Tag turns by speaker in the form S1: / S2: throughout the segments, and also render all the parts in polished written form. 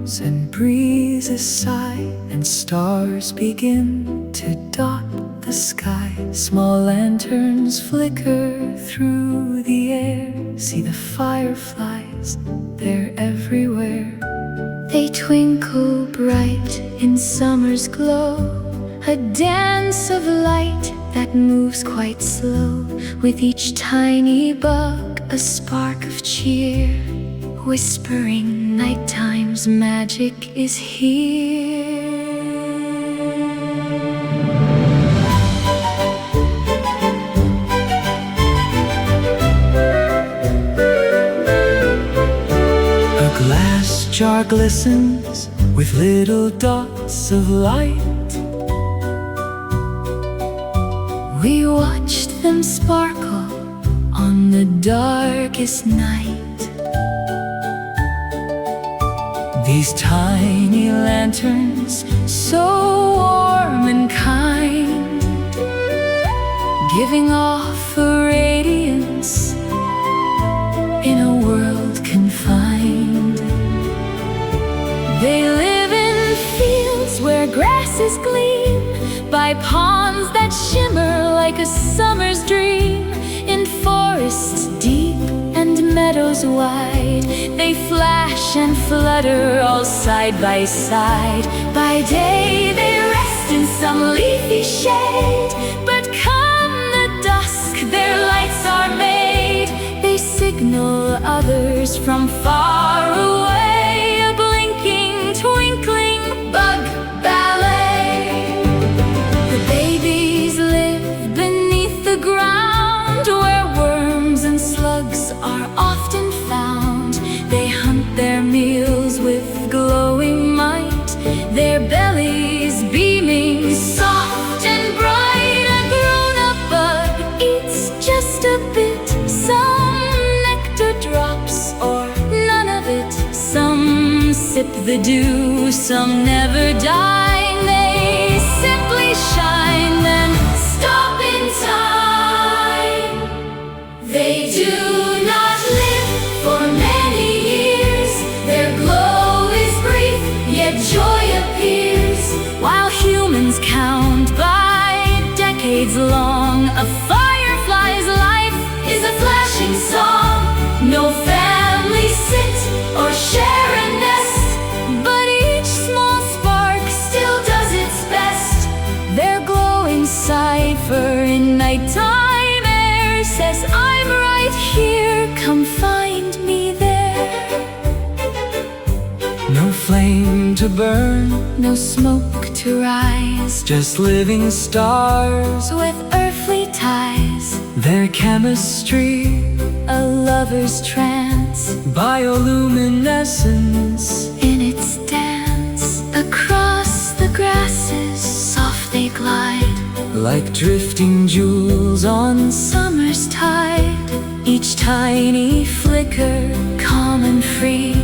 S1: blows and breezes sigh, and stars begin to dot the sky. Small lanterns flicker through the air. See the fireflies, they're everywhere. They twinkle bright in summer's glow, a dance of light that moves quite slow. With each tiny bug, a spark of cheer, whispering nighttime's magic is here. A glass jar glistens with little dots of light. We watched them sparkle on the darkest night. These tiny lanterns, so warm and kind, giving off a radiance in a world confined. They live in fields where grasses gleam, by ponds that shimmer like a summer's dream. In forests deep and meadows wide, they flash and flutter all side by side. By day they rest in some leafy shade, but come the dusk their lights are made. They signal others from far away, a blinking, twinkling bug ballet. The babies live beneath the ground, where worms and slugs are often found. They hunt their meals with glowing might, their bellies beaming soft and bright. A grown-up bug eats just a bit, some nectar drops or none of it. Some sip the dew, some never dine. They simply shine, then stop in time. They do not live for many years. Their glow is brief, yet joy appears. While humans count by decades long, a firefly's life is a flashing song. No family sit or share a nest, but each small spark still does its best. Their glowing cipher in nighttime air says, I'm right here, come find me there. No flame to burn, no smoke to rise, just living stars with earthly ties. Their chemistry, a lover's trance, bioluminescence in its dance. Across the grasses soft they glide, like drifting jewels on summer's tide. Each tiny flicker, calm and free,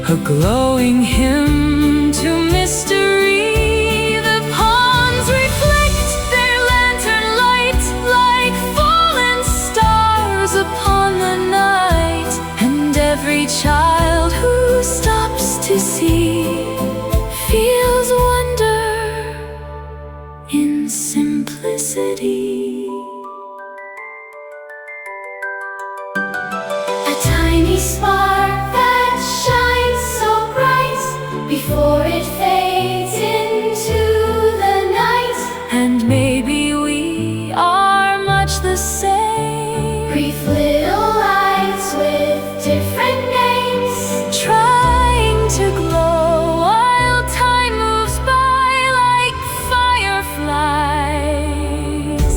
S1: a glowing hymn to mystery. The ponds reflect their lantern light, like fallen stars upon the night. And every child who stops to see feels wonder in simplicity. A tiny spark that shines so bright before it fades into the night. And maybe we are much the same, brief little lights with different names, trying to glow while time moves by like fireflies.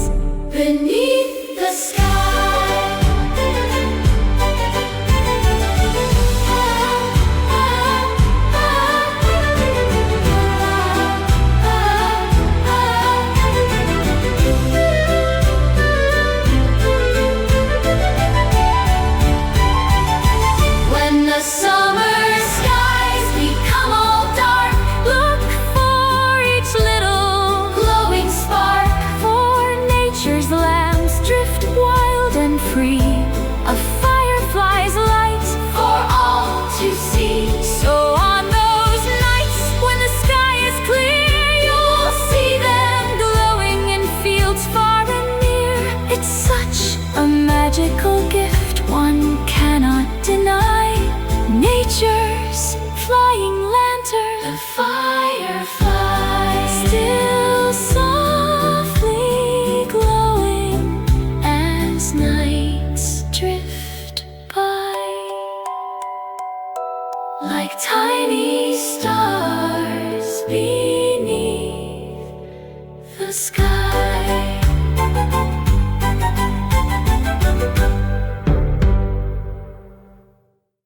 S1: like tiny